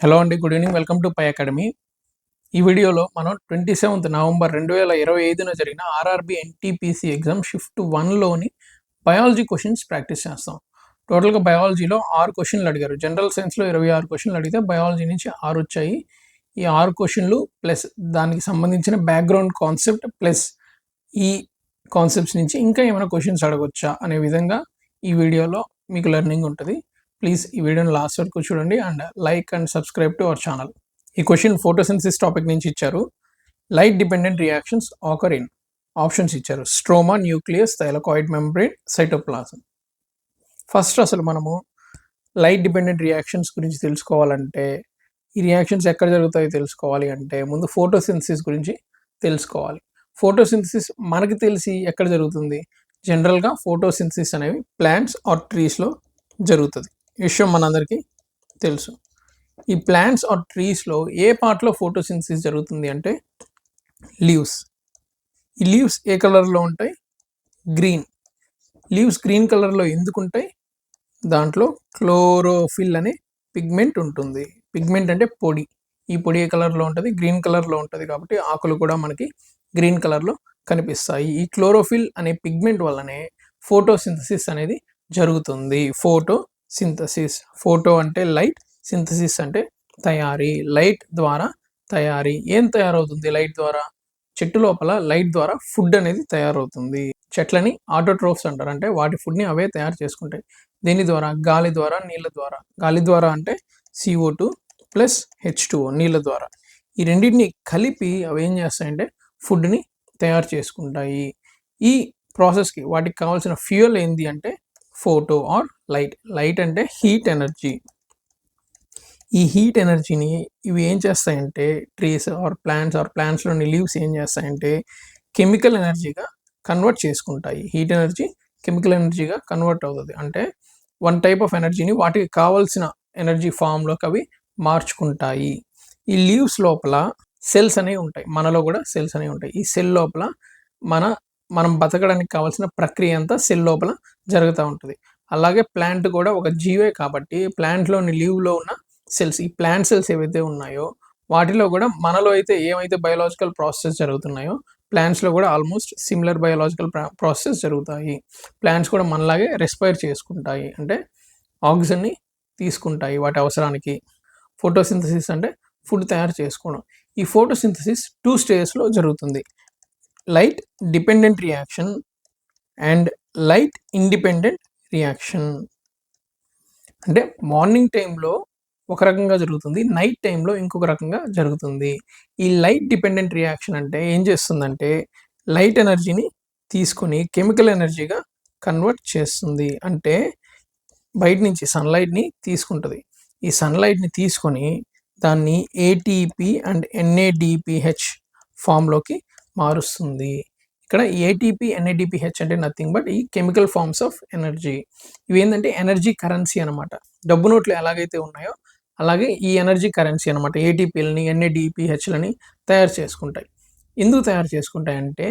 Hello అండి, good evening. Welcome to Pi Academy. ఈ వీడియోలో మనం 27th నవంబర్ 2025న జరిగిన ఆర్ఆర్బి ఎన్టీపీసీ ఎగ్జామ్ షిఫ్ట్ 1లోని బయాలజీ క్వశ్చన్స్ ప్రాక్టీస్ చేస్తాం. టోటల్గా బయాలజీలో 6 క్వశ్చన్లు అడిగారు. జనరల్ సైన్స్లో 26 క్వశ్చన్లు అడిగితే బయాలజీ నుంచి 6 వచ్చాయి. ఈ 6 క్వశ్చన్లు ప్లస్ దానికి సంబంధించిన బ్యాక్గ్రౌండ్ కాన్సెప్ట్ ప్లస్ ఈ కాన్సెప్ట్స్ నుంచి ఇంకా ఏమైనా క్వశ్చన్స్ అడగొచ్చా అనే విధంగా ఈ వీడియోలో మీకు లెర్నింగ్ ఉంటుంది. ప్లీజ్ ఈ వీడియోని లాస్ట్ వరకు చూడండి and like and subscribe to our channel. ఈ క్వశ్చన్ ఫోటోసింథసిస్ టాపిక్ నుంచి ఇచ్చారు. Light dependent reactions occur in options ఇచ్చారు: stroma, nucleus, thylakoid membrane, cytoplasm. First అసలు మనము లైట్ డిపెండెంట్ రియాక్షన్స్ గురించి తెలుసుకోవాలంటే, ఈ రియాక్షన్స్ ఎక్కడ జరుగుతాయో తెలుసుకోవాలి అంటే ముందు ఫోటోసింథసిస్ గురించి తెలుసుకోవాలి. ఫోటోసింథసిస్ మనకి తెలిసి ఎక్కడ జరుగుతుంది? జనరల్గా ఫోటోసింథసిస్ అనేవి ప్లాంట్స్ ఆర్ ట్రీస్లో జరుగుతుంది. ఈ విషయం మనందరికీ తెలుసు. ఈ ప్లాంట్స్ ఆర్ ట్రీస్లో ఏ పార్ట్లో ఫోటోసింథసిస్ జరుగుతుంది అంటే లీవ్స్. ఈ లీవ్స్ ఏ కలర్లో ఉంటాయి? గ్రీన్. లీవ్స్ గ్రీన్ కలర్లో ఎందుకు ఉంటాయి? దాంట్లో క్లోరోఫిల్ అనే పిగ్మెంట్ ఉంటుంది. పిగ్మెంట్ అంటే పొడి. ఈ పొడి ఏ కలర్లో ఉంటుంది? గ్రీన్ కలర్లో ఉంటుంది. కాబట్టి ఆకులు కూడా మనకి గ్రీన్ కలర్లో కనిపిస్తాయి. ఈ క్లోరోఫిల్ అనే పిగ్మెంట్ వల్లనే ఫోటోసింథసిస్ అనేది జరుగుతుంది. ఫోటోసింథసిస్, ఫోటో అంటే లైట్, సింథసిస్ అంటే తయారీ. లైట్ ద్వారా తయారీ. ఏం తయారవుతుంది లైట్ ద్వారా? చెట్టు లోపల లైట్ ద్వారా ఫుడ్ అనేది తయారవుతుంది. చెట్లని ఆటోట్రోఫ్స్ అంటారు, అంటే వాటి ఫుడ్ని అవే తయారు చేసుకుంటాయి. దీని ద్వారా గాలి ద్వారా, నీళ్ళ ద్వారా. గాలి ద్వారా అంటే CO2 ప్లస్ H2O, నీళ్ళ ద్వారా. ఈ రెండింటిని కలిపి అవి ఏం చేస్తాయంటే ఫుడ్ని తయారు చేసుకుంటాయి. ఈ ప్రాసెస్కి వాటికి కావాల్సిన ఫ్యూయల్ ఏంది అంటే ఫోటో ఆర్ లైట్. లైట్ అంటే హీట్ ఎనర్జీ. ఈ హీట్ ఎనర్జీని ఇవి ఏం చేస్తాయంటే ట్రీస్ ఆర్ ప్లాంట్స్లోని లీవ్స్ ఏం చేస్తాయంటే కెమికల్ ఎనర్జీగా కన్వర్ట్ చేసుకుంటాయి. హీట్ ఎనర్జీ కెమికల్ ఎనర్జీగా కన్వర్ట్ అవుతుంది. అంటే వన్ టైప్ ఆఫ్ ఎనర్జీని వాటికి కావాల్సిన ఎనర్జీ ఫామ్లోకి అవి మార్చుకుంటాయి. ఈ లీవ్స్ లోపల సెల్స్ అనేవి ఉంటాయి. మనలో కూడా సెల్స్ అనేవి ఉంటాయి. ఈ సెల్ లోపల మనం బతకడానికి కావాల్సిన ప్రక్రియ అంతా సెల్ లోపల జరుగుతూ ఉంటుంది. అలాగే ప్లాంట్ కూడా ఒక జీవే కాబట్టి ప్లాంట్లోని లీవ్లో ఉన్న సెల్స్, ఈ ప్లాంట్ సెల్స్ ఏవైతే ఉన్నాయో వాటిలో కూడా మనలో అయితే ఏమైతే బయోలాజికల్ ప్రాసెస్ జరుగుతున్నాయో ప్లాంట్స్లో కూడా ఆల్మోస్ట్ సిమిలర్ బయోలాజికల్ ప్రాసెస్ జరుగుతాయి. ప్లాంట్స్ కూడా మనలాగే రెస్పైర్ చేసుకుంటాయి, అంటే ఆక్సిజన్ని తీసుకుంటాయి వాటి అవసరానికి. ఫోటోసింథసిస్ అంటే ఫుడ్ తయారు చేసుకోవడం. ఈ ఫోటోసింథసిస్ 2 స్టేజెస్లో జరుగుతుంది: light dependent reaction and light independent reaction. అంటే మార్నింగ్ టైంలో ఒక రకంగా జరుగుతుంది, నైట్ టైంలో ఇంకొక రకంగా జరుగుతుంది. ఈ లైట్ డిపెండెంట్ రియాక్షన్ అంటే ఏం చేస్తుందంటే లైట్ ఎనర్జీని తీసుకొని కెమికల్ ఎనర్జీగా కన్వర్ట్ చేస్తుంది. అంటే బయట నుంచి సన్లైట్ని తీసుకుంటుంది. ఈ సన్లైట్ని తీసుకొని దాన్ని ATP అండ్ NADPH ఫామ్లోకి మారుస్తుంది. ఇక్కడ ATP NADPH అంటే నథింగ్ బట్ ఈ కెమికల్ ఫార్మ్స్ ఆఫ్ ఎనర్జీ. ఇవి ఏంటంటే ఎనర్జీ కరెన్సీ అనమాట. డబ్బు నోట్లు ఎలాగైతే ఉన్నాయో అలాగే ఈ ఎనర్జీ కరెన్సీ అనమాట. ATPలని NADPHలని తయారు చేసుకుంటాయి. ఎందుకు తయారు చేసుకుంటాయంటే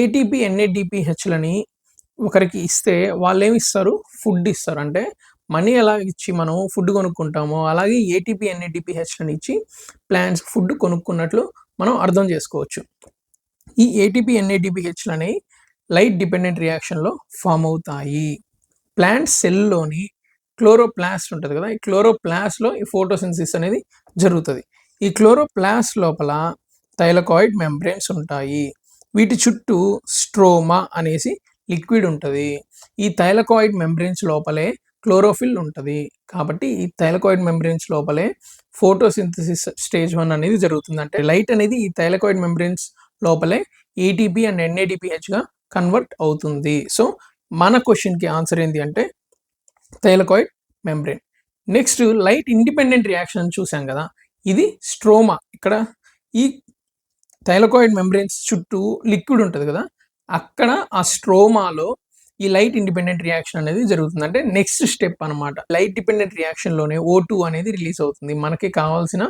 ATP NADPHలని ఒకరికి ఇస్తే వాళ్ళు ఏమి ఇస్తారు? ఫుడ్ ఇస్తారు. అంటే మనీ ఎలా ఇచ్చి మనం ఫుడ్ కొనుక్కుంటామో అలాగే ATP NADPHలని ఇచ్చి ప్లాంట్స్ ఫుడ్ కొనుక్కున్నట్లు మనం అర్థం చేసుకోవచ్చు. ఈ ATP NADPHలని లైట్ డిపెండెంట్ రియాక్షన్లో ఫామ్ అవుతాయి. ప్లాంట్ సెల్లోని క్లోరోప్లాస్ట్ ఉంటుంది కదా, ఈ క్లోరోప్లాస్ట్లో ఈ ఫోటోసింథసిస్ అనేది జరుగుతుంది. ఈ క్లోరోప్లాస్ట్ లోపల థైలకాయిడ్ మెంబ్రేన్స్ ఉంటాయి. వీటి చుట్టూ స్ట్రోమా అనేసి లిక్విడ్ ఉంటుంది. ఈ థైలకాయిడ్ మెంబ్రేన్స్ లోపలే క్లోరోఫిల్ ఉంటుంది. కాబట్టి ఈ థైలకాయిడ్ మెంబ్రేన్స్ లోపలే ఫోటోసింథసిస్ స్టేజ్ 1 అనేది జరుగుతుంది. అంటే లైట్ అనేది ఈ థైలకాయిడ్ మెంబ్రేన్స్ లోపలే ATP అండ్ NADPHగా కన్వర్ట్ అవుతుంది. సో మన క్వశ్చన్కి ఆన్సర్ ఏంటి అంటే thylakoid membrane. Next light independent reaction చూసాం కదా, ఇది స్ట్రోమా. ఇక్కడ ఈ థైలకాయిడ్ మెంబ్రేన్స్ చుట్టూ లిక్విడ్ ఉంటుంది కదా, అక్కడ ఆ స్ట్రోమాలో ఈ లైట్ ఇండిపెండెంట్ రియాక్షన్ అనేది జరుగుతుంది. అంటే నెక్స్ట్ స్టెప్ అనమాట. లైట్ డిపెండెంట్ రియాక్షన్లోనే O2 అనేది రిలీజ్ అవుతుంది. మనకి కావాల్సిన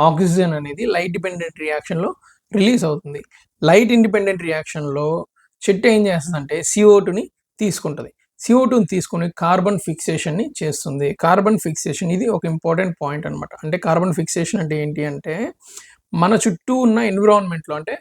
ఆక్సిజన్ అనేది లైట్ డిపెండెంట్ రియాక్షన్లో రిలీజ్ అవుతుంది. లైట్ ఇండిపెండెంట్ రియాక్షన్లో చెట్టు ఏం చేస్తుందంటే CO2ని తీసుకుంటుంది. CO2ని తీసుకొని కార్బన్ ఫిక్సేషన్‌ని చేస్తుంది. కార్బన్ ఫిక్సేషన్ ఇది ఒక ఇంపార్టెంట్ పాయింట్ అనమాట. అంటే కార్బన్ ఫిక్సేషన్ అంటే ఏంటి అంటే, మన చుట్టూ ఉన్న ఎన్విరాన్మెంట్‌లో అంటే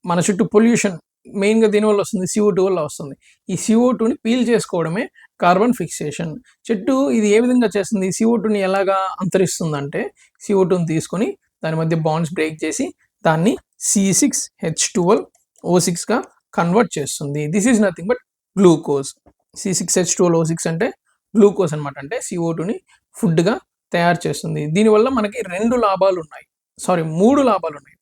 మన చుట్టూ పొల్యూషన్ మెయిన్‌గా దేనివల్ల వస్తుంది? CO2 వల్ల వస్తుంది. ఈ CO2ని పీల్ చేసుకోవడమే కార్బన్ ఫిక్సేషన్. చెట్టు ఇది ఏ విధంగా చేస్తుంది? CO2ని ఎలాగా అంతరిస్తుందంటే, CO2ని తీసుకొని దాని మధ్య బాండ్స్ బ్రేక్ చేసి దాన్ని C6H12O6గా కన్వర్ట్ చేస్తుంది. This is nothing but glucose. C6H12O6 అంటే గ్లూకోజ్ అనమాట. అంటే CO2ని ఫుడ్‌గా తయారు చేస్తుంది. దీనివల్ల మనకి 2 లాభాలున్నాయి. సారీ 3 లాభాలున్నాయి.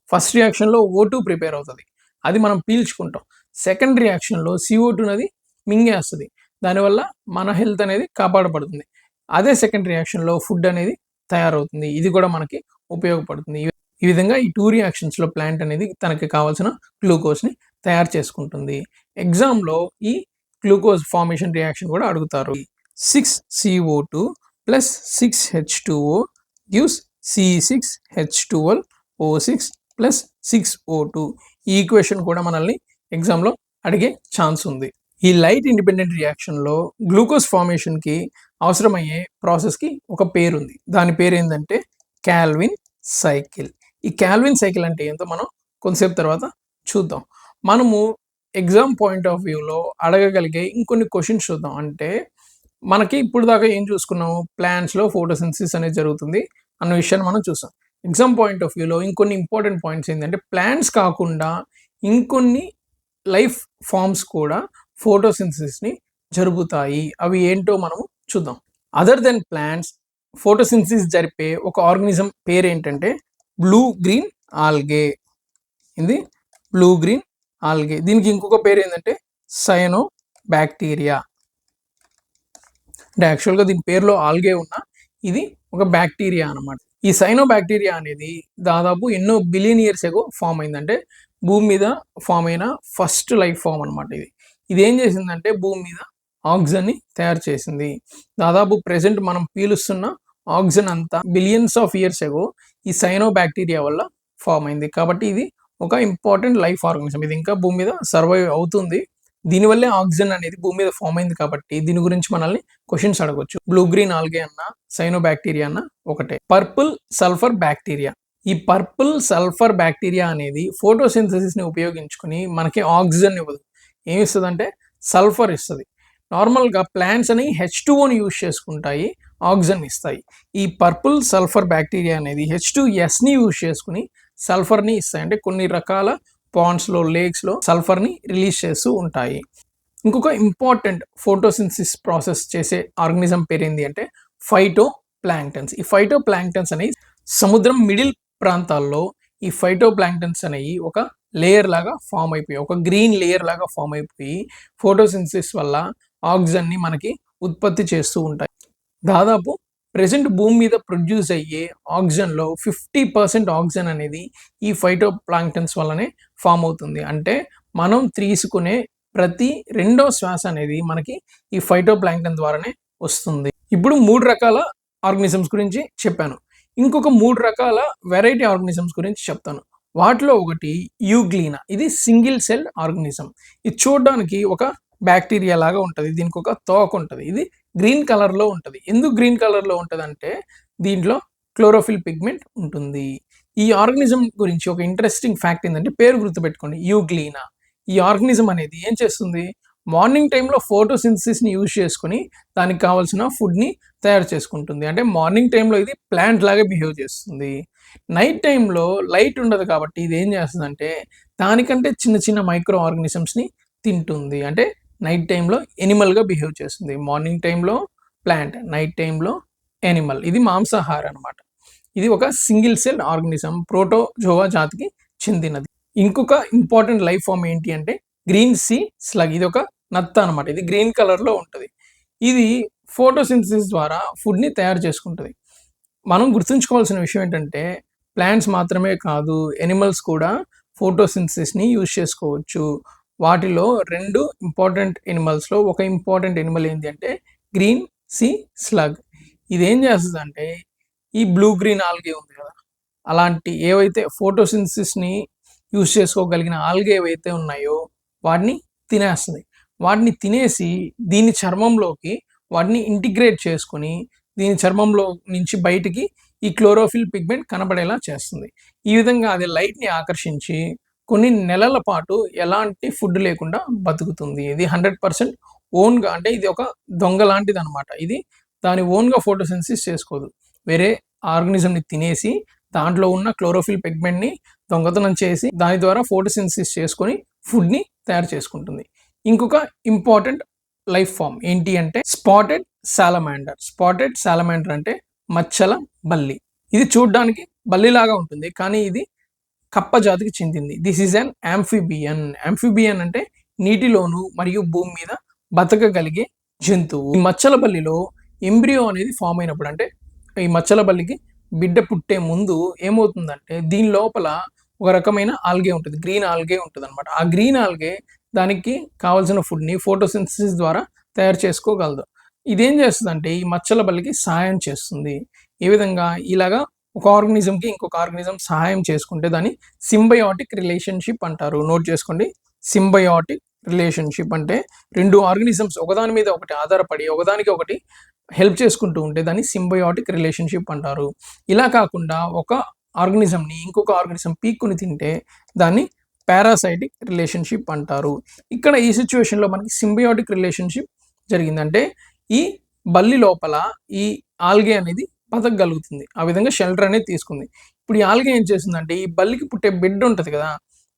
ఫస్ట్ రియాక్షన్‌లో O2 ప్రిపేర్ అవుతది. అది మనం పీల్చుకుంటాం. సెకండ్ రియాక్షన్‌లో CO2 అనేది మింగేస్తది. దానివల్ల మన హెల్త్ అనేది కాపాడబడుతుంది. అదే సెకండ్ రియాక్షన్‌లో ఫుడ్ అనేది తయారవుతుంది. ఇది కూడా మనకి ఉపయోగపడుతుంది. ఈ విధంగా ఈ 2 రియాక్షన్స్‌లో ప్లాంట్ అనేది తనకి కావాల్సిన గ్లూకోజ్‌ని తయారు చేసుకుంటుంది. ఎగ్జామ్‌లో ఈ గ్లూకోజ్ ఫార్మేషన్ రియాక్షన్ కూడా అడుగుతారు. 6CO2 plus 6H2O gives C6H12O6 plus 6O2. ఈ ఈక్వేషన్ కూడా మనల్ని ఎగ్జామ్‌లో అడిగే ఛాన్స్ ఉంది. ఈ లైట్ ఇండిపెండెంట్ రియాక్షన్‌లో గ్లూకోజ్ ఫార్మేషన్‌కి అవసరమయ్యే ప్రాసెస్‌కి ఒక పేరుంది. దాని పేరేందంటే కాల్విన్ సైకిల్. ఈ కాల్విన్ సైకిల్ అంటే ఏంటో మనం కొంతసేపు తర్వాత చూద్దాం. మనము ఎగ్జామ్ పాయింట్ ఆఫ్ వ్యూలో అడగగలిగే ఇంకొన్ని క్వశ్చన్స్ చూద్దాం. అంటే మనకి ఇప్పుడు దాకా ఏం చూసుకున్నాము? ప్లాంట్స్‌లో ఫోటోసింథసిస్ అనేది జరుగుతుంది అన్న విషయాన్ని మనం చూసాం. ఎగ్జామ్ పాయింట్ ఆఫ్ వ్యూలో ఇంకొన్ని ఇంపార్టెంట్ పాయింట్స్ ఏంటంటే, ప్లాంట్స్ కాకుండా ఇంకొన్ని లైఫ్ ఫార్మ్స్ కూడా ఫోటోసింథసిస్‌ని జరుపుతాయి. అవి ఏంటో మనం చూద్దాం. అదర్ దెన్ ప్లాంట్స్ ఫోటోసింథసిస్ జరిపే ఒక ఆర్గానిజం పేరేంటంటే బ్లూ గ్రీన్ ఆల్గే. ఇది బ్లూ గ్రీన్ ఆల్గే. దీనికి ఇంకొక పేరు ఏంటంటే సైనోబాక్టీరియా. అంటే యాక్చువల్‌గా దీని పేరులో ఆల్గే ఉన్న ఇది ఒక బ్యాక్టీరియా అన్నమాట. ఈ సైనోబాక్టీరియా అనేది దాదాపు ఎన్నో బిలియన్ ఇయర్స్ ఎగో ఫామ్ అయింది. అంటే భూమి మీద ఫామ్ అయిన ఫస్ట్ లైఫ్ ఫామ్ అనమాట ఇది. ఇదేం చేసిందంటే భూమి మీద ఆక్సిజన్‌ని తయారు చేసింది. దాదాపు ప్రెజెంట్ మనం పీలుస్తున్న ఆక్సిజన్ అంతా బిలియన్స్ ఆఫ్ ఇయర్స్ ఎగో ఈ సైనోబాక్టీరియా వల్ల ఫామ్ అయింది. కాబట్టి ఇది ఒక ఇంపార్టెంట్ లైఫ్ ఆర్గానిజం. ఇది ఇంకా భూమి మీద సర్వైవ్ అవుతుంది. దీనివల్లే ఆక్సిజన్ అనేది భూమి మీద ఫామ్ అయింది కాబట్టి దీని గురించి మనల్ని క్వశ్చన్స్ అడగొచ్చు. బ్లూ గ్రీన్ ఆల్గే అన్న సైనోబాక్టీరియా అన్న ఒకటే. Purple sulphur bacteria. ఈ పర్పుల్ సల్ఫర్ బ్యాక్టీరియా అనేది ఫోటోసింథసిస్‌ని ఉపయోగించుకొని మనకి ఆక్సిజన్ ఇవ్వదు. ఏమి ఇస్తదంటే సల్ఫర్ ఇస్తది. నార్మల్‌గా ప్లాంట్స్ అని H2Oని యూజ్ చేసుకుంటాయి, ఆక్సిజన్ ఇస్తాయి. ఈ పర్పుల్ సల్ఫర్ బ్యాక్టీరియా అనేది H2Sని యూజ్ చేసుకొని సల్ఫర్‌ని ఇస్తాయి. అంటే కొన్ని రకాల పాండ్స్‌లో, లేక్స్‌లో సల్ఫర్‌ని రిలీజ్ చేస్తూ ఉంటాయి. ఇంకొక ఇంపార్టెంట్ ఫోటోసింథసిస్ ప్రాసెస్ చేసే ఆర్గానిజం పేరేంది అంటే ఫైటోప్లాంక్టన్స్. ఈ ఫైటోప్లాంక్టన్స్ అనేవి సముద్రం మిడిల్ ప్రాంతాల్లో ఈ ఫైటోప్లాంక్టన్స్ అనేవి ఒక లేయర్ లాగా ఫామ్ అయిపోయి, ఒక గ్రీన్ లేయర్ లాగా ఫామ్ అయిపోయి ఫోటోసింథసిస్ వల్ల ఆక్సిజన్ని మనకి ఉత్పత్తి చేస్తూ ఉంటాయి. దాదాపు ప్రెజెంట్ భూమి మీద ప్రొడ్యూస్ అయ్యే ఆక్సిజన్‌లో 50% ఆక్సిజన్ అనేది ఈ ఫైటోప్లాంక్టన్స్ వల్లనే ఫామ్ అవుతుంది. అంటే మనం తీసుకునే ప్రతి రెండో శ్వాస అనేది మనకి ఈ ఫైటోప్లాంక్టన్ ద్వారానే వస్తుంది. ఇప్పుడు 3 రకాల ఆర్గానిజమ్స్ గురించి చెప్పాను. ఇంకొక 3 రకాల వెరైటీ ఆర్గానిజమ్స్ గురించి చెప్తాను. వాటిలో ఒకటి యూగ్లీనా. ఇది సింగిల్ సెల్ ఆర్గానిజం. ఇది చూడడానికి ఒక బ్యాక్టీరియా లాగా ఉంటది. దీనికి ఒక తోక ఉంటది. ఇది గ్రీన్ కలర్‌లో ఉంటది. ఎందుకు గ్రీన్ కలర్‌లో ఉంటదంటే దీంట్లో క్లోరోఫిల్ పిగ్మెంట్ ఉంటుంది. ఈ ఆర్గానిజం గురించి ఒక ఇంట్రెస్టింగ్ ఫ్యాక్ట్ ఏందంటే పేరు గుర్తుపెట్టుకోండి యూగ్లీనా. ఈ ఆర్గానిజం అనేది ఏం చేస్తుంది? మార్నింగ్ టైమ్‌లో ఫోటోసింథసిస్‌ని యూజ్ చేసుకొని దానికి కావాల్సిన ఫుడ్‌ని తయారు చేసుకుంటుంది. అంటే మార్నింగ్ టైమ్‌లో ఇది ప్లాంట్ లాగా బిహేవ్ చేస్తుంది. నైట్ టైమ్‌లో లైట్ ఉండదు కాబట్టి ఇది ఏం చేస్తదంటే దానికంటే చిన్న చిన్న మైక్రో ఆర్గానిజమ్స్‌ని తింటుంది. అంటే నైట్ టైమ్‌లో యానిమల్‌గా బిహేవ్ చేస్తుంది. మార్నింగ్ టైమ్‌లో ప్లాంట్, నైట్ టైమ్‌లో యానిమల్. ఇది మాంసాహారి అన్నమాట. ఇది ఒక సింగిల్ సెల్ ఆర్గానిజం. ప్రోటోజోవా జాతికి చెందినది. ఇంకొక ఇంపార్టెంట్ లైఫ్ ఫార్మ్ ఏంటి అంటే గ్రీన్ సీ స్లగ్. ఇది ఒక నత్త అన్నమాట. ఇది గ్రీన్ కలర్‌లో ఉంటది. ఇది ఫోటోసింథసిస్ ద్వారా ఫుడ్‌ని తయారు చేసుకుంటది. మనం గుర్తుంచుకోవాల్సిన విషయం ఏంటంటే ప్లాంట్స్ మాత్రమే కాదు, యానిమల్స్ కూడా ఫోటోసింథసిస్‌ని యూజ్ చేసుకోవచ్చు. వాటిలో 2 ఇంపార్టెంట్ యానిమల్స్‌లో ఒక ఇంపార్టెంట్ యానిమల్ ఏంటి అంటే గ్రీన్ సీ స్లగ్. ఇదేం చేస్తదంటే ఈ బ్లూ గ్రీన్ ఆల్గే ఉంది కదా! అలాంటి ఏవైతే ఫోటోసింథసిస్‌ని యూజ్ చేసుకోగలిగిన ఆల్గే ఏవైతే ఉన్నాయో వాటిని తినేస్తది. వాటిని తినేసి దీని చర్మంలోకి వాటిని ఇంటిగ్రేట్ చేసుకొని దీని చర్మంలో నుంచి బయటికి ఈ క్లోరోఫిల్ పిగ్మెంట్ కనబడేలా చేస్తుంది. ఈ విధంగా అది లైట్‌ని ఆకర్షించి కొన్ని నెలల పాటు ఎలాంటి ఫుడ్ లేకుండా బతుకుతుంది. ఇది 100% ఓన్‌గా, అంటే ఇది ఒక దొంగ లాంటిదనమాట. ఇది దాని ఓన్‌గా ఫోటోసింథసిస్ చేసుకోదు. వేరే ఆర్గానిజంని తినేసి దాంట్లో ఉన్న క్లోరోఫిల్ పిగ్మెంట్‌ని దొంగతనం చేసి దాని ద్వారా ఫోటోసింథసిస్ చేసుకొని ఫుడ్‌ని తయారు చేసుకుంటుంది. ఇంకొక ఇంపార్టెంట్ లైఫ్ ఫార్మ్ ఏంటి అంటే స్పాటెడ్ సాలమాండర్. స్పాటెడ్ సాలమాండర్ అంటే మచ్చల బల్లి. ఇది చూడ్డానికి బల్లిలాగా ఉంటుంది. కానీ ఇది కప్ప జాతికి చెందింది. This is an amphibian. Amphibian అంటే నీటిలోను మరియు భూమి మీద బతకగలిగే జంతువు. ఈ మచ్చల బల్లిలో ఎంబ్రియో అనేది ఫామ్ అయినప్పుడు, అంటే ఈ మచ్చల బల్లికి బిడ్డ పుట్టే ముందు ఏమవుతుందంటే దీని లోపల ఒక రకమైన ఆల్గే ఉంటుంది. గ్రీన్ ఆల్గే ఉంటుందన్నమాట. ఆ గ్రీన్ ఆల్గే దానికి కావాల్సిన ఫుడ్‌ని ఫోటోసింథసిస్ ద్వారా తయారు చేసుకోగలదు. ఇదేం చేస్తుందంటే ఈ మచ్చల బల్లికి సహాయం చేస్తుంది. ఏ విధంగా? ఇలాగా ఒక ఆర్గానిజంకి ఇంకొక ఆర్గానిజం సహాయం చేసుకుంటే దాన్ని సింబయోటిక్ రిలేషన్‌షిప్ అంటారు. నోట్ చేసుకోండి. సింబయోటిక్ రిలేషన్‌షిప్ అంటే 2 ఆర్గానిజమ్స్ ఒకదాని మీద ఒకటి ఆధారపడి ఒకదానికి ఒకటి హెల్ప్ చేసుకుంటూ ఉంటే దాన్ని సింబయోటిక్ రిలేషన్‌షిప్ అంటారు. ఇలా కాకుండా ఒక ఆర్గానిజంని ఇంకొక ఆర్గానిజం పీక్కుని తింటే దాన్ని పారాసైటిక్ రిలేషన్‌షిప్ అంటారు. ఇక్కడ ఈ సిట్యుయేషన్‌లో మనకి సింబయోటిక్ రిలేషన్‌షిప్ జరిగిందంటే ఈ బల్లి లోపల ఈ ఆల్గే అనేది బతకగలుగుతుంది. ఆ విధంగా షెల్టర్ అనేది తీసుకుంది. ఇప్పుడు ఈ ఆల్గే ఏం చేస్తుందంటే ఈ బల్లికి పుట్టే బిడ్డ ఉంటది కదా!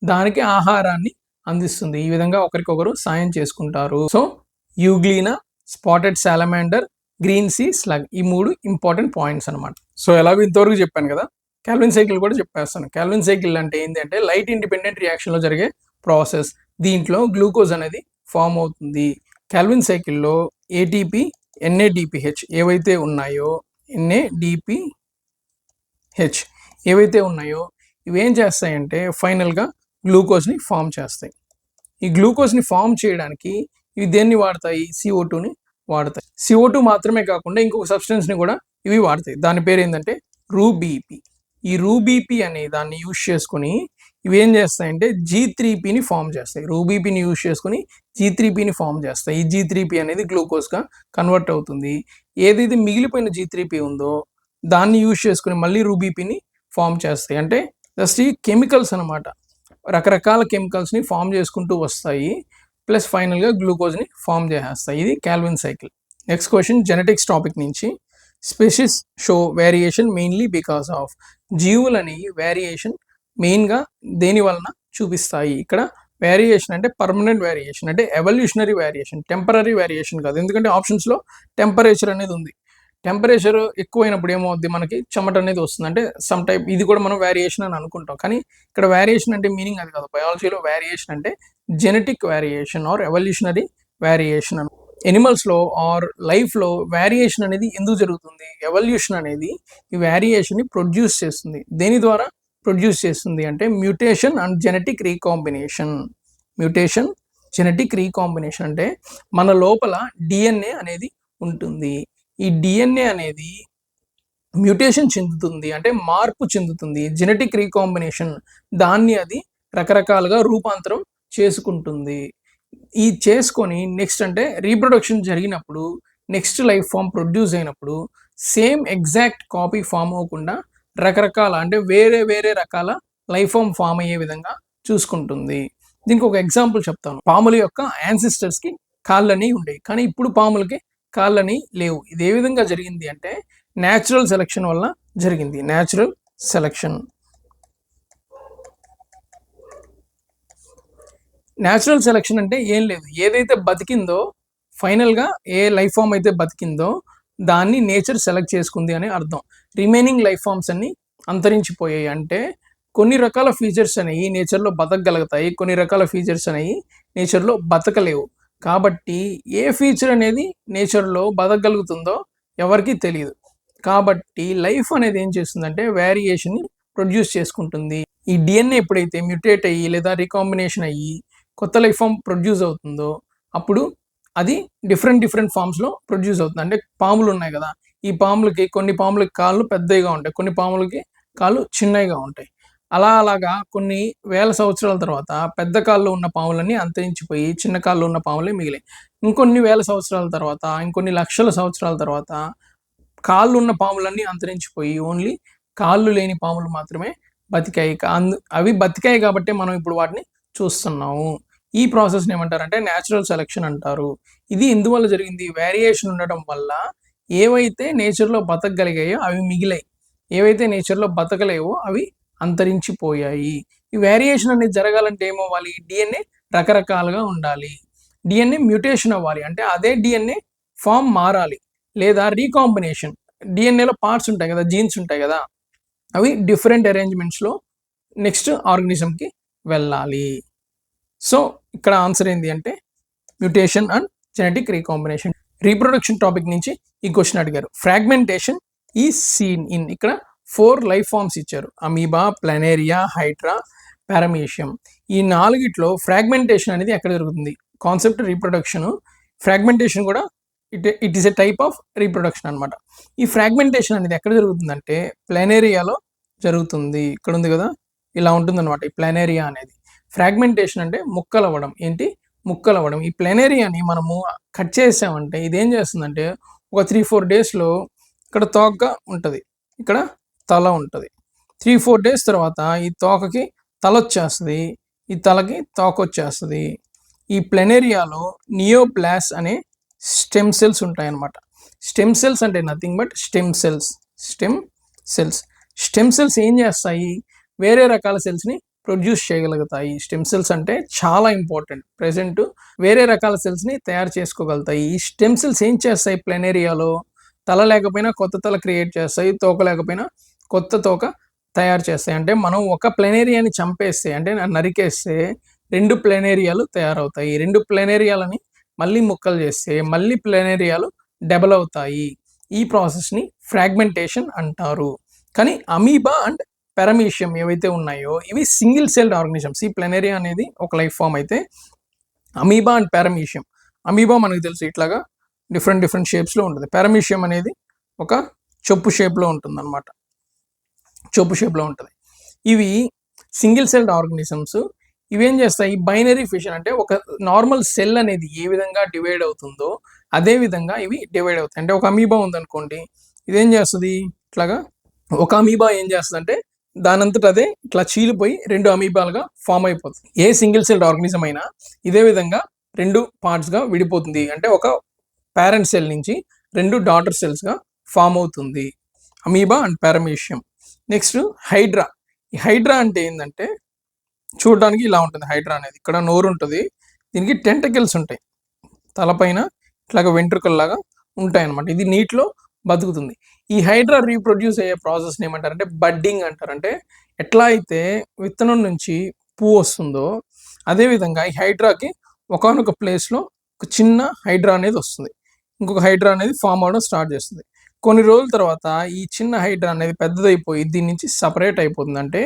దానికి ఆహారాన్ని అందిస్తుంది. ఈ విధంగా ఒకరికొకరు సాయం చేసుకుంటారు. So, euglena, spotted salamander, green sea slug ఈ 3 ఇంపార్టెంట్ పాయింట్స్ అనమాట. సో, ఎలాగో ఇంతవరకు చెప్పాను కదా! కాల్విన్ సైకిల్ కూడా చెప్పేస్తాను. కాల్విన్ సైకిల్ అంటే ఏంటి అంటే లైట్ ఇండిపెండెంట్ రియాక్షన్‌లో జరిగే ప్రాసెస్. దీంట్లో గ్లూకోజ్ అనేది ఫార్మ్ అవుతుంది. కాల్విన్ సైకిల్‌లో ఏటీపీ, ఎన్ఏడిపిహెచ్ ఏవైతే ఉన్నాయో ఎన్ఏడిపిహెచ్ ఏవైతే ఉన్నాయో ఇవేం చేస్తాయంటే ఫైనల్‌గా గ్లూకోజ్‌ని ఫార్మ్ చేస్తాయి. ఈ గ్లూకోజ్‌ని ఫార్మ్ చేయడానికి ఇవి దేన్ని వాడతాయి? CO2ని వాడతాయి. CO2 మాత్రమే కాకుండా ఇంకొక సబ్స్టెన్స్‌ని కూడా ఇవి వాడతాయి. దాని పేరేందంటే రూబీపీ. ఈ రూబీపీ అనే దాన్ని యూజ్ చేసుకొని ఇవేం చేస్తాయంటే G3Pని ఫార్మ్ చేస్తాయి. రూబీపీని యూజ్ చేసుకొని G3Pని ఫార్మ్ చేస్తాయి. ఈ G3P అనేది గ్లూకోజ్‌గా కన్వర్ట్ అవుతుంది. ఏదైతే మిగిలిపోయిన G3P ఉందో దాన్ని యూజ్ చేసుకొని మళ్ళీ రూబీపీని ఫార్మ్ చేస్తాయి. అంటే జస్ట్ ఈ కెమికల్స్ అనమాట. రకరకాల కెమికల్స్‌ని ఫార్మ్ చేసుకుంటూ వస్తాయి. ప్లస్ ఫైనల్‌గా గ్లూకోజ్‌ని ఫార్మ్ చేసేస్తాయి. ఇది Calvin cycle. Next question genetics topic నుంచి. Species show variation mainly because of. జీవులని వేరియేషన్ మెయిన్‌గా దేని వలన చూపిస్తాయి? ఇక్కడ వేరియేషన్ అంటే పర్మనెంట్ వేరియేషన్, అంటే ఎవల్యూషనరీ వేరియేషన్, టెంపరరీ వేరియేషన్ కాదు. ఎందుకంటే ఆప్షన్స్‌లో టెంపరేచర్ అనేది ఉంది. టెంపరేచర్ ఎక్కువైనప్పుడు ఏమవుద్ది మనకి చెమట అనేది వస్తుంది. అంటే సమ్ టైప్ ఇది కూడా మనం వేరియేషన్ అని అనుకుంటాం. కానీ ఇక్కడ వేరియేషన్ అంటే మీనింగ్ అది కాదు. బయాలజీలో వేరియేషన్ అంటే genetic variation or evolutionary variation అని. ఎనిమల్స్‌లో ఆర్ లైఫ్‌లో వేరియేషన్ అనేది ఎందుకు జరుగుతుంది? ఎవల్యూషన్ అనేది ఈ వేరియేషన్‌ని ప్రొడ్యూస్ చేస్తుంది. దేని ద్వారా ప్రొడ్యూస్ చేస్తుంది అంటే mutation and genetic recombination. Mutation, genetic recombination అంటే మన లోపల DNA అనేది ఉంటుంది. ఈ DNA అనేది మ్యూటేషన్ చెందుతుంది, అంటే మార్పు చెందుతుంది. జెనెటిక్ రీకాంబినేషన్ దాన్ని అది రకరకాలుగా రూపాంతరం చేసుకుంటుంది. ఈ చేసుకొని నెక్స్ట్ అంటే రీప్రొడక్షన్ జరిగినప్పుడు నెక్స్ట్ లైఫ్ ఫామ్ ప్రొడ్యూస్ అయినప్పుడు సేమ్ ఎగ్జాక్ట్ కాపీ ఫామ్ అవ్వకుండా రకరకాల అంటే వేరే వేరే రకాల లైఫ్ ఫామ్ అయ్యే విధంగా చూసుకుంటుంది. దీనికి ఒక ఎగ్జాంపుల్ చెప్తాను. పాముల యొక్క యాన్సిస్టర్స్‌కి కాళ్ళని ఉండేవి. కానీ ఇప్పుడు పాములకి కాళ్ళని లేవు. ఇది ఏ విధంగా జరిగింది అంటే న్యాచురల్ సెలక్షన్ వల్ల జరిగింది. Natural selection. న్యాచురల్ సెలక్షన్ అంటే ఏం లేదు. ఏదైతే బతికిందో ఫైనల్‌గా ఏ లైఫ్ ఫామ్ అయితే బతికిందో దాన్ని నేచర్ సెలెక్ట్ చేసుకుంది అని అర్థం. రిమైనింగ్ లైఫ్ ఫామ్స్ అన్నీ అంతరించిపోయాయి. అంటే కొన్ని రకాల ఫీచర్స్ అనేవి నేచర్‌లో బతకగలుగుతాయి. కొన్ని రకాల ఫీచర్స్ అనేవి నేచర్‌లో బతకలేవు. కాబట్టి ఏ ఫీచర్ అనేది నేచర్‌లో బతకగలుగుతుందో ఎవరికీ తెలీదు. కాబట్టి లైఫ్ అనేది ఏం చేస్తుందంటే వేరియేషన్‌ని ప్రొడ్యూస్ చేసుకుంటుంది. ఈ DNA ఎప్పుడైతే మ్యూటేట్ అయ్యి లేదా రీకాంబినేషన్ అయ్యి కొత్త లైఫ్ ఫామ్ ప్రొడ్యూస్ అవుతుందో అప్పుడు అది డిఫరెంట్ ఫామ్స్‌లో ప్రొడ్యూస్ అవుతుంది. అంటే పాములు ఉన్నాయి కదా! ఈ పాములకి కొన్ని పాములకి కాళ్ళు పెద్దవిగా ఉంటాయి. కొన్ని పాములకి కాళ్ళు చిన్నవిగా ఉంటాయి. అలాగా కొన్ని వేల సంవత్సరాల తర్వాత పెద్ద కాళ్ళు ఉన్న పాములన్నీ అంతరించిపోయి చిన్న కాళ్ళు ఉన్న పాములే మిగిలాయి. ఇంకొన్ని వేల సంవత్సరాల తర్వాత, ఇంకొన్ని లక్షల సంవత్సరాల తర్వాత కాళ్ళు ఉన్న పాములన్నీ అంతరించిపోయి ఓన్లీ కాళ్ళు లేని పాములు మాత్రమే బతికాయి. అవి బతికాయి కాబట్టే మనం ఇప్పుడు వాటిని చూస్తున్నాము. ఈ ప్రాసెస్‌ని ఏమంటారంటే నేచురల్ సెలక్షన్ అంటారు. ఇది ఎందువల్ల జరిగింది? వేరియేషన్ ఉండడం వల్ల ఏవైతే నేచర్‌లో బతకగలిగాయో అవి మిగిలాయి. ఏవైతే నేచర్‌లో బతకలేవో అవి అంతరించిపోయాయి. ఈ వేరియేషన్ అనేది జరగాలంటే ఏమవ్వాలి? డీఎన్ఏ రకరకాలుగా ఉండాలి. డీఎన్ఏ మ్యుటేషన్ అవ్వాలి. అంటే అదే డీఎన్ఏ ఫార్మ్ మారాలి. లేదా రీకాంబినేషన్. డీఎన్ఏలో పార్ట్స్ ఉంటాయి కదా! జీన్స్ ఉంటాయి కదా! అవి డిఫరెంట్ అరేంజ్‌మెంట్స్‌లో నెక్స్ట్ ఆర్గానిజంకి వెళ్ళాలి. సో, ఇక్కడ ఆన్సర్ ఏంది అంటే mutation and genetic recombination. Reproduction topic నుంచి ఈ క్వెషన్ అడిగారు. ఫ్రాగ్మెంటేషన్ ఈజ్ సీన్ ఇన్ ఇక్కడ 4 లైఫ్ ఫార్మ్స్ ఇచ్చారు. Amoeba, planaria, hydra, paramecium. ఈ నాలుగిట్లో ఫ్రాగ్మెంటేషన్ అనేది ఎక్కడ జరుగుతుంది? Concept reproduction. ఫ్రాగ్మెంటేషన్ కూడా it is a type of reproduction అనమాట. ఈ ఫ్రాగ్మెంటేషన్ అనేది ఎక్కడ జరుగుతుందంటే ప్లానేరియాలో జరుగుతుంది. ఇక్కడ ఉంది కదా, ఇలా ఉంటుందన్నమాట ఈ ప్లానేరియా అనేది. ఫ్రాగ్మెంటేషన్ అంటే ముక్కలవ్వడం. ఏంటి? ముక్కలవ్వడం. ఈ ప్లానేరియాని మనము కట్ చేసామంటే ఇదేం చేస్తుందంటే ఒక 3-4 డేస్‌లో ఇక్కడ తోకగా ఉంటది. ఇక్కడ తల ఉంటది. 3-4 డేస్ తర్వాత ఈ తోకకి తలొచ్చేస్తది. ఈ తలకి తోకొచ్చేస్తది. ఈ ప్లానేరియాలో నియోప్లాస్ అనే స్టెమ్ సెల్స్ ఉంటాయన్నమాట. స్టెమ్ సెల్స్ అంటే nothing but stem cells. Stem cells. Stem cells ఏం చేస్తాయి? వేరే రకాల సెల్స్‌ని ప్రొడ్యూస్ చేయగలుగుతాయి. స్టెమ్ సెల్స్ అంటే చాలా ఇంపార్టెంట్. ప్రెజెంట్ వేరే రకాల సెల్స్‌ని తయారు చేసుకోగలుగుతాయి. ఈ స్టెమ్ సెల్స్ ఏం చేస్తాయి ప్లానేరియాలో? తల లేకపోయినా కొత్త తల క్రియేట్ చేస్తాయి. తోక లేకపోయినా కొత్త తోక తయారు చేస్తాయి. అంటే మనం ఒక ప్లానేరియాని చంపేస్తే అంటే నరికేస్తే 2 ప్లానేరియాలు తయారవుతాయి. 2 ప్లానేరియాలని మళ్ళీ ముక్కలు చేస్తే మళ్ళీ ప్లానేరియాలు డబల్ అవుతాయి. ఈ ప్రాసెస్‌ని ఫ్రాగ్మెంటేషన్ అంటారు. కానీ అమీబా అండ్ పారామీషియం ఏవైతే ఉన్నాయో ఇవి సింగిల్ సెల్డ్ ఆర్గానిజమ్స్. ఈ ప్లానేరియా అనేది ఒక లైఫ్ ఫార్మ్ అయితే అమీబా అండ్ పారామీషియం. అమీబా మనకు తెలుసు ఇట్లాగా డిఫరెంట్ షేప్స్‌లో ఉంటుంది. పారామీషియం అనేది ఒక చెప్పు షేప్‌లో ఉంటుందన్నమాట. చెప్పు షేప్‌లో ఉంటది. ఇవి సింగిల్ సెల్డ్ ఆర్గానిజమ్స్. ఇవేం చేస్తాయి? బైనరీ ఫిషన్ అంటే ఒక నార్మల్ సెల్ అనేది ఏ విధంగా డివైడ్ అవుతుందో అదే విధంగా ఇవి డివైడ్ అవుతాయి. అంటే ఒక అమీబా ఉందనుకోండి, ఇదేం చేస్తది? ఇట్లాగా ఒక అమీబా ఏం చేస్తదంటే దానంతట అదే ఇట్లా చీలిపోయి 2 అమీబాలుగా ఫార్మ్ అయిపోతుంది. ఏ సింగిల్ సెల్డ్ ఆర్గానిజం అయినా ఇదే విధంగా 2 పార్ట్స్‌గా విడిపోతుంది. అంటే ఒక పేరెంట్ సెల్ నుంచి 2 డాటర్ సెల్స్‌గా ఫార్మ్ అవుతుంది. Amoeba and paramecium. Next hydra. ఈ హైడ్రా అంటే ఏందంటే చూడడానికి ఇలా ఉంటుంది హైడ్రా అనేది. ఇక్కడ నోరు ఉంటది. దీనికి టెంటకిల్స్ ఉంటాయి. తలపైన ఇట్లాగా వెంట్రుకల్లాగా ఉంటాయన్నమాట. ఇది నీటిలో బతుకుతుంది. ఈ హైడ్రా రీప్రొడ్యూస్ అయ్యే ప్రాసెస్‌ని ఏమంటారంటే బడ్డింగ్ అంటారు. అంటే ఎట్లా అయితే విత్తనం నుంచి పువ్వు వస్తుందో అదే విధంగా ఈ హైడ్రాకి ఒకానొక ప్లేస్‌లో ఒక చిన్న హైడ్రా అనేది వస్తుంది. ఇంకొక హైడ్రా అనేది ఫార్మ్ అవ్వడం స్టార్ట్ చేస్తుంది. కొన్ని రోజుల తర్వాత ఈ చిన్న హైడ్రా అనేది పెద్దదైపోయి దీని నుంచి సెపరేట్ అయిపోతుంది. అంటే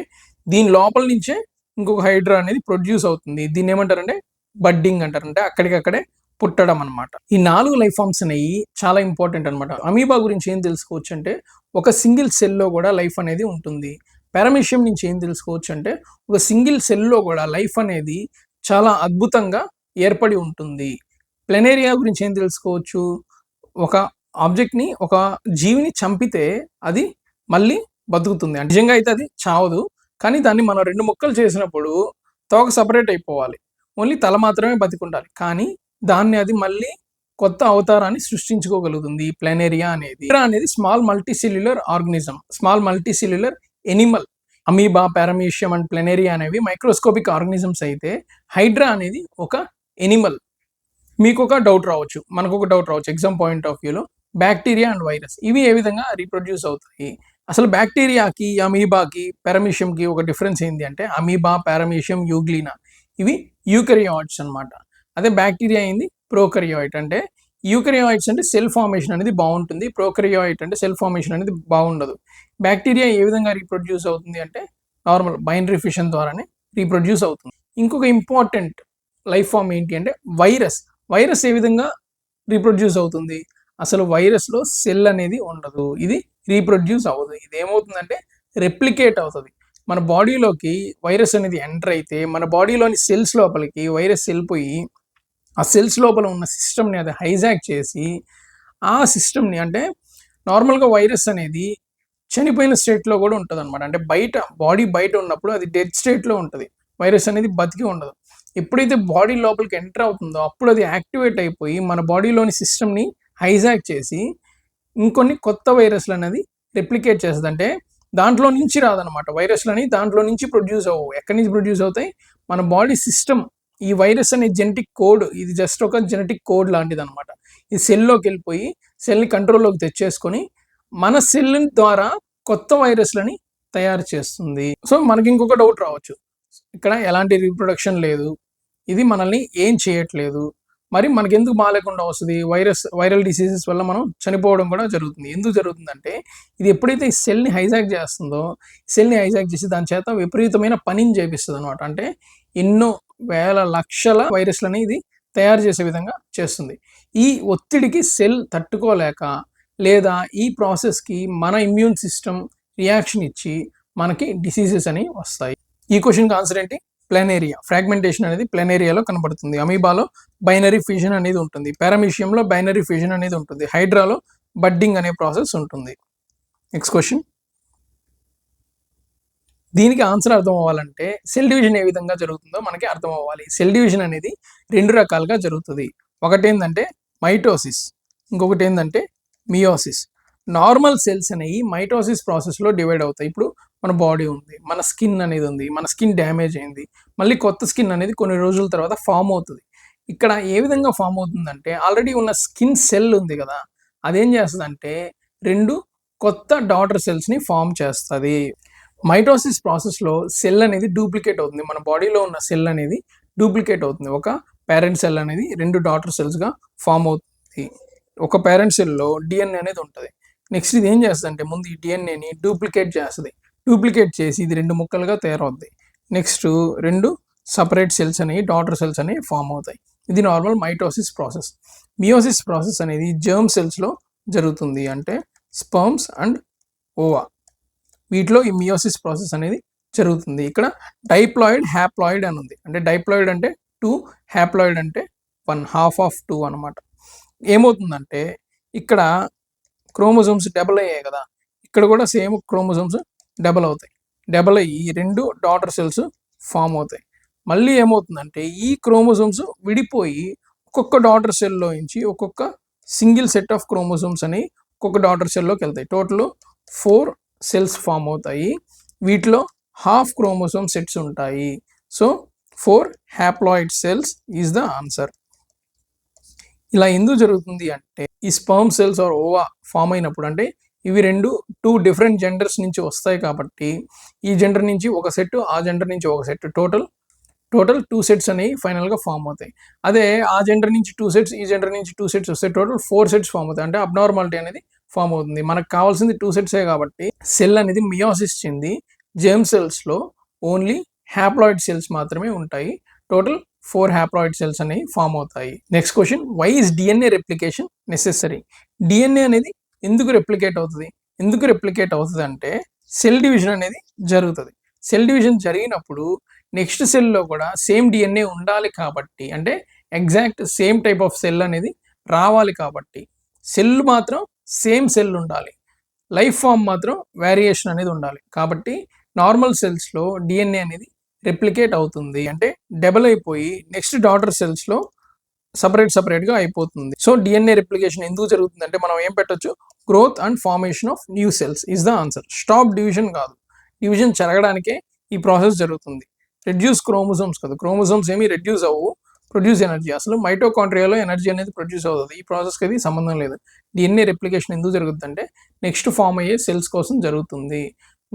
దీని లోపల నుంచే ఇంకొక హైడ్రా అనేది ప్రొడ్యూస్ అవుతుంది. దీన్ని ఏమంటారంటే బడ్డింగ్ అంటారు. అంటే అక్కడికక్కడే పుట్టడం అనమాట. ఈ 4 లైఫ్ ఫార్మ్స్ అనేవి చాలా ఇంపార్టెంట్ అనమాట. అమీబా గురించి ఏం తెలుసుకోవచ్చు అంటే ఒక సింగిల్ సెల్‌లో కూడా లైఫ్ అనేది ఉంటుంది. పారామీషియం నుంచి ఏం తెలుసుకోవచ్చు అంటే ఒక సింగిల్ సెల్‌లో కూడా లైఫ్ అనేది చాలా అద్భుతంగా ఏర్పడి ఉంటుంది. ప్లానేరియా గురించి ఏం తెలుసుకోవచ్చు? ఒక ఆబ్జెక్ట్‌ని ఒక జీవిని చంపితే అది మళ్ళీ బతుకుతుంది. నిజంగా అయితే అది చావదు. కానీ దాన్ని మనం 2 ముక్కలు చేసినప్పుడు తోక సెపరేట్ అయిపోవాలి. ఓన్లీ తల మాత్రమే బతికుండాలి. కానీ దాన్ని అది మళ్ళీ కొత్త అవతారాన్ని సృష్టించుకోగలుగుతుంది ప్లానేరియా అనేది. హైడ్రా అనేది small multicellular organism. Small multicellular animal. Amoeba, paramecium and planaria అనేవి మైక్రోస్కోపిక్ ఆర్గానిజమ్స్ అయితే హైడ్రా అనేది ఒక ఎనిమల్. మీకొక డౌట్ రావచ్చు. మనకొక డౌట్ రావచ్చు ఎగ్జామ్ పాయింట్ ఆఫ్ వ్యూలో. బ్యాక్టీరియా అండ్ వైరస్ ఇవి ఏ విధంగా రీప్రొడ్యూస్ అవుతాయి? అసలు బ్యాక్టీరియాకి, అమీబాకి, పారామీషియంకి ఒక డిఫరెన్స్ ఏంది అంటే అమీబా, పారామీషియం, యూగ్లీనా ఇవి యూకరియాయిడ్స్ అన్నమాట. అదే బ్యాక్టీరియా ఏంది? ప్రోకరియాయిట్. అంటే యూకరియాయిడ్స్ అంటే సెల్ ఫార్మేషన్ అనేది బావుంటుంది. ప్రోకరియాయిట్ అంటే సెల్ ఫార్మేషన్ అనేది బావుండదు. బ్యాక్టీరియా ఏ విధంగా రీప్రొడ్యూస్ అవుతుంది అంటే నార్మల్ బైనరీ ఫిషన్ ద్వారానే రీప్రొడ్యూస్ అవుతుంది. ఇంకొక ఇంపార్టెంట్ లైఫ్ ఫార్మ్ ఏంటి అంటే వైరస్. వైరస్ ఏ విధంగా రీప్రొడ్యూస్ అవుతుంది? అసలు వైరస్‌లో సెల్ అనేది ఉండదు. ఇది రీప్రొడ్యూస్ అవ్వదు. ఇదేమవుతుందంటే రెప్లికేట్ అవుతది. మన బాడీలోకి వైరస్ అనేది ఎంటర్ అయితే మన బాడీలోని సెల్స్ లోపలికి వైరస్ వెళ్ళిపోయి ఆ సెల్స్ లోపల ఉన్న సిస్టమ్ని అది హైజాక్ చేసి ఆ సిస్టమ్ని అంటే నార్మల్గా వైరస్ అనేది చనిపోయిన స్టేట్లో కూడా ఉంటుంది అనమాట. అంటే బయట బాడీ బయట ఉన్నప్పుడు అది డెడ్ స్టేట్లో ఉంటుంది, వైరస్ అనేది బతికి ఉండదు. ఎప్పుడైతే బాడీ లోపలికి ఎంటర్ అవుతుందో అప్పుడు అది యాక్టివేట్ అయిపోయి మన బాడీలోని సిస్టమ్ని హైజాక్ చేసి ఇంకొన్ని కొత్త వైరస్లు అనేది రెప్లికేట్ చేస్తుంది. అంటే దాంట్లో నుంచి రాదనమాట వైరస్లు అని, దాంట్లో నుంచి ప్రొడ్యూస్ అవ్వవు. ఎక్కడి నుంచి ప్రొడ్యూస్ అవుతాయి? మన బాడీ సిస్టమ్. ఈ వైరస్ అనే జెనెటిక్ కోడ్, ఇది జస్ట్ ఒక జెనెటిక్ కోడ్ లాంటిది అనమాట. ఈ సెల్లోకి వెళ్ళిపోయి సెల్ని కంట్రోల్లోకి తెచ్చేసుకొని మన సెల్ ద్వారా కొత్త వైరస్లని తయారు చేస్తుంది. సో మనకి ఇంకొక డౌట్ రావచ్చు, ఇక్కడ ఎలాంటి రీప్రొడక్షన్ లేదు, ఇది మనల్ని ఏం చేయట్లేదు, మరి మనకి ఎందుకు బాగాలేకుండా వస్తుంది? వైరల్ డిసీజెస్ వల్ల మనం చనిపోవడం కూడా జరుగుతుంది. ఎందుకు జరుగుతుందంటే ఇది ఎప్పుడైతే ఈ సెల్ని హైజాక్ చేస్తుందో, సెల్ని హైజాక్ చేసి దాని చేత విపరీతమైన పనిని చేపిస్తుంది అనమాట. అంటే ఎన్నో వేల లక్షల వైరస్లని ఇది తయారు చేసే విధంగా చేస్తుంది. ఈ ఒత్తిడికి సెల్ తట్టుకోలేక లేదా ఈ ప్రాసెస్కి మన ఇమ్యూన్ సిస్టమ్ రియాక్షన్ ఇచ్చి మనకి డిసీజెస్ అని వస్తాయి. ఈ క్వశ్చన్కి ఆన్సర్ ఏంటి? ప్లానేరియా. ఫ్రాగ్మెంటేషన్ అనేది ప్లానేరియాలో కనబడుతుంది. అమీబాలో బైనరీ ఫ్యూజన్ అనేది ఉంటుంది. పారామీషియంలో బైనరీ ఫ్యూజన్ అనేది ఉంటుంది. హైడ్రాలో బడ్డింగ్ అనే ప్రాసెస్ ఉంటుంది. Next question. దీనికి ఆన్సర్ అర్థం అవ్వాలంటే సెల్ డివిజన్ ఏ విధంగా జరుగుతుందో మనకి అర్థం అవ్వాలి. సెల్ డివిజన్ అనేది రెండు రకాలుగా జరుగుతుంది. ఒకటి ఏంటంటే మైటోసిస్, ఇంకొకటి ఏంటంటే మియోసిస్. నార్మల్ సెల్స్ అనేవి మైటోసిస్ ప్రాసెస్లో డివైడ్ అవుతాయి. ఇప్పుడు మన బాడీ ఉంది, మన స్కిన్ అనేది ఉంది, మన స్కిన్ డ్యామేజ్ అయింది, మళ్ళీ కొత్త స్కిన్ అనేది కొన్ని రోజుల తర్వాత ఫామ్ అవుతుంది. ఇక్కడ ఏ విధంగా ఫామ్ అవుతుందంటే ఆల్రెడీ ఉన్న స్కిన్ సెల్ ఉంది కదా, అదేం చేస్తుందంటే రెండు కొత్త డాటర్ సెల్స్ని ఫామ్ చేస్తుంది. మైటోసిస్ ప్రాసెస్లో సెల్ అనేది డూప్లికేట్ అవుతుంది. మన బాడీలో ఉన్న సెల్ అనేది డూప్లికేట్ అవుతుంది. ఒక పేరెంట్ సెల్ అనేది రెండు డాటర్ సెల్స్గా ఫామ్ అవుతుంది. ఒక పేరెంట్ సెల్లో డిఎన్ఏ అనేది ఉంటుంది. నెక్స్ట్ ఇది ఏం చేస్తుంది అంటే ముందు ఈ డిఎన్ఏని డూప్లికేట్ చేస్తుంది. డూప్లికేట్ చేసి ఇది రెండు ముక్కలుగా తయారవుద్ది. నెక్స్ట్ రెండు సపరేట్ సెల్స్ అనేవి డాటర్ సెల్స్ అనేవి ఫామ్ అవుతాయి. ఇది normal mitosis process. Meiosis process అనేది జర్మ్ సెల్స్లో జరుగుతుంది. అంటే స్పర్మ్స్ అండ్ ఓవా, వీటిలో ఈ మియోసిస్ ప్రాసెస్ అనేది జరుగుతుంది. ఇక్కడ డైప్లాయిడ్ హ్యాప్లాయిడ్ అని ఉంది. అంటే డైప్లాయిడ్ అంటే 2, హ్యాప్లాయిడ్ అంటే 1, హాఫ్ ఆఫ్ 2 అనమాట. ఏమవుతుందంటే ఇక్కడ క్రోమోజోమ్స్ డబుల్ అయ్యాయి కదా, ఇక్కడ కూడా సేమ్ క్రోమోజోమ్స్ డబుల్ అవుతాయి. డబుల్ అయ్యి రెండు డాటర్ సెల్స్ ఫామ్ అవుతాయి. మళ్ళీ ఏమవుతుందంటే ఈ క్రోమోజోమ్స్ విడిపోయి ఒక్కొక్క డాటర్ సెల్లో నుంచి ఒక్కొక్క సింగిల్ సెట్ ఆఫ్ క్రోమోజోమ్స్ అని ఒక్కొక్క డాటర్ సెల్లోకి వెళ్తాయి. టోటల్ 4 సెల్స్ ఫామ్ అవుతాయి. వీటిలో హాఫ్ క్రోమోజోమ్ సెట్స్ ఉంటాయి. So 4 haploid cells is the answer. ఇలా ఎందుకు జరుగుతుంది అంటే ఈ sperm cells or ova form అయినప్పుడు, అంటే ఇవి రెండు 2 డిఫరెంట్ జెండర్స్ నుంచి వస్తాయి కాబట్టి ఈ జెండర్ నుంచి ఒక సెట్, ఆ జెండర్ నుంచి ఒక సెట్, టోటల్ 2 సెట్స్ అనేవి ఫైనల్గా ఫామ్ అవుతాయి. అదే ఆ జెండర్ నుంచి 2 సెట్స్, ఈ జెండర్ నుంచి 2 సెట్స్ వస్తాయి, టోటల్ 4 సెట్స్ ఫామ్ అవుతాయి. అంటే అబ్నార్మాలిటీ అనేది ఫామ్ అవుతుంది. మనకు కావాల్సింది 2 సెట్సే కాబట్టి సెల్ అనేది మియోసిస్ చెంది జెర్మ్ సెల్స్లో ఓన్లీ హ్యాప్లాయిడ్ సెల్స్ మాత్రమే ఉంటాయి. టోటల్ 4 హ్యాప్లాయిడ్ సెల్స్ అనేవి ఫామ్ అవుతాయి. Next question, why is DNA replication necessary? DNA అనేది ఎందుకు రెప్లికేట్ అవుతుంది? ఎందుకు రెప్లికేట్ అవుతుంది అంటే సెల్ డివిజన్ అనేది జరుగుతుంది. సెల్ డివిజన్ జరిగినప్పుడు నెక్స్ట్ సెల్లో కూడా సేమ్ డిఎన్ఏ ఉండాలి కాబట్టి, అంటే exact same type of cell అనేది రావాలి కాబట్టి సెల్ మాత్రం సేమ్ సెల్ ఉండాలి, లైఫ్ ఫామ్ మాత్రం వేరియేషన్ అనేది ఉండాలి. కాబట్టి నార్మల్ సెల్స్లో డిఎన్ఏ అనేది రెప్లికేట్ అవుతుంది, అంటే డబుల్ అయిపోయి నెక్స్ట్ డాటర్ సెల్స్లో సపరేట్గా అయిపోతుంది. సో డిఎన్ఏ రెప్లికేషన్ ఎందుకు జరుగుతుంది అంటే మనం ఏం పెట్టొచ్చు, growth and formation of new cells is the answer. Stop division కాదు, డివిజన్ జరగడానికే ఈ ప్రాసెస్ జరుగుతుంది. రెడ్యూస్ క్రోమోజోమ్స్ కాదు, క్రోమోజోమ్స్ ఏమీ రెడ్యూస్ అవ్వవు, ప్రొడ్యూస్ ఎనర్జీ. అసలు మైటోకాండ్రియాలో ఎనర్జీ అనేది ప్రొడ్యూస్ అవుతుంది. ఈ ప్రాసెస్కి అది సంబంధం లేదు. డిఎన్ఏ రెప్లికేషన్ ఎందుకు జరుగుతుంది అంటే నెక్స్ట్ ఫామ్ అయ్యే సెల్స్ కోసం జరుగుతుంది.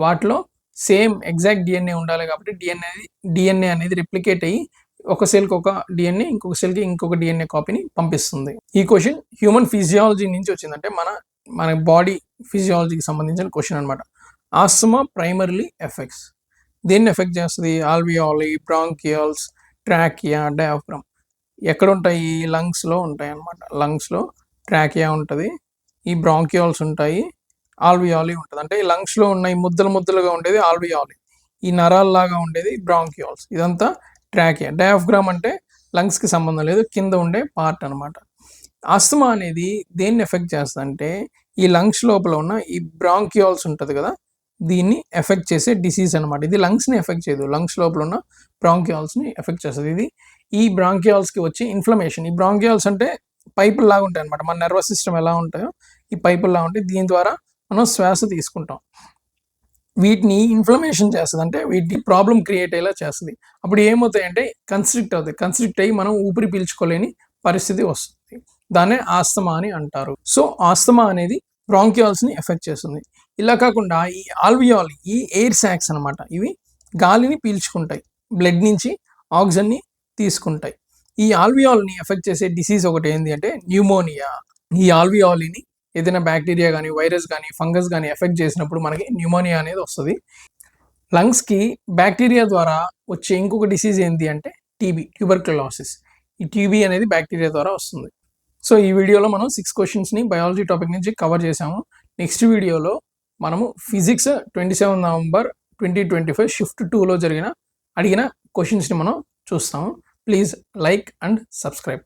వాటిలో సేమ్ ఎగ్జాక్ట్ డిఎన్ఏ ఉండాలి కాబట్టి డిఎన్ఏ అనేది రెప్లికేట్ అయ్యి ఒక సెల్కి ఒక డిఎన్ఏ, ఇంకొక సెల్కి ఇంకొక డిఎన్ఏ కాపీని పంపిస్తుంది. ఈ క్వశ్చన్ హ్యూమన్ ఫిజియాలజీ నుంచి వచ్చిందంటే మన బాడీ ఫిజియాలజీకి సంబంధించిన క్వశ్చన్ అనమాట. ఆస్తమా ప్రైమర్లీ ఎఫెక్ట్స్ దేన్ని ఎఫెక్ట్ చేస్తుంది? ఆల్వియాలీ, బ్రాంకియల్స్, ట్రాకియా, డయాఫ్రమ్. ఎక్కడ ఉంటాయి? లంగ్స్లో ఉంటాయి అన్నమాట. లంగ్స్లో ట్రాకియా ఉంటుంది, ఈ బ్రాంకియాల్స్ ఉంటాయి, ఆల్వియాలీ ఉంటుంది. అంటే ఈ లంగ్స్లో ఉన్న ఈ ముద్దలుగా ఉండేది ఆల్వియాలీ. ఈ నరాల్లాగా ఉండేది బ్రాంకియాల్స్. ఇదంతా ట్రాకియా. డయాఫ్రామ్ అంటే లంగ్స్కి సంబంధం లేదు, కింద ఉండే పార్ట్ అనమాట. ఆస్తమా అనేది దేన్ని ఎఫెక్ట్ చేస్తుందంటే ఈ లంగ్స్ లోపల ఉన్న ఈ బ్రాంకియాల్స్ ఉంటుంది కదా, దీన్ని ఎఫెక్ట్ చేసే డిసీజ్ అనమాట. ఇది లంగ్స్ని ఎఫెక్ట్ చేయదు, లంగ్స్ లోపల ఉన్న బ్రాంకియాల్స్ని ఎఫెక్ట్ చేస్తుంది. ఇది ఈ బ్రాంకియాల్స్కి వచ్చే ఇన్ఫ్లమేషన్. ఈ బ్రాంకియాల్స్ అంటే పైపులు లాగా ఉంటాయి అనమాట. మన నర్వస్ సిస్టమ్ ఎలా ఉంటాయో ఈ పైపులు లాగా ఉంటాయి. దీని ద్వారా మనం శ్వాస తీసుకుంటాం. వీటిని ఇన్ఫ్లమేషన్ చేస్తుంది, అంటే వీటి ప్రాబ్లం క్రియేట్ అయ్యేలా చేస్తుంది. అప్పుడు ఏమవుతాయంటే కన్స్ట్రిక్ట్ అవుతాయి. కన్స్ట్రిక్ట్ అయ్యి మనం ఊపిరి పీల్చుకోలేని పరిస్థితి వస్తుంది. దాన్నే ఆస్తమా అని అంటారు. సో ఆస్తమా అనేది బ్రాంకియాల్స్ని ఎఫెక్ట్ చేస్తుంది. ఇలా కాకుండా ఈ ఆల్వియాల్, ఈ ఎయిర్ సాక్స్ అనమాట, ఇవి గాలిని పీల్చుకుంటాయి, బ్లడ్ నుంచి ఆక్సిజన్ని తీసుకుంటాయి. ఈ ఆల్వియాల్ని ఎఫెక్ట్ చేసే డిసీజ్ ఒకటి ఏంటి అంటే న్యూమోనియా. ఈ ఆల్వియాల్ని ఏదైనా బ్యాక్టీరియా కానీ, వైరస్ కానీ, ఫంగస్ కానీ ఎఫెక్ట్ చేసినప్పుడు మనకి న్యూమోనియా అనేది వస్తుంది. లంగ్స్కి బ్యాక్టీరియా ద్వారా వచ్చే ఇంకొక డిసీజ్ ఏంటి అంటే టీబీ, ట్యూబర్క్యులోసిస్. ఈ టీబీ అనేది బ్యాక్టీరియా ద్వారా వస్తుంది. సో ఈ వీడియోలో మనం 6 క్వశ్చన్స్ని బయాలజీ టాపిక్ నుంచి కవర్ చేసాము. నెక్స్ట్ వీడియోలో మనము ఫిజిక్స్ 27 నవంబర్ 2025 షిఫ్ట్ 2లో అడిగిన క్వశ్చన్స్ని మనం చూస్తాము. Please like and subscribe.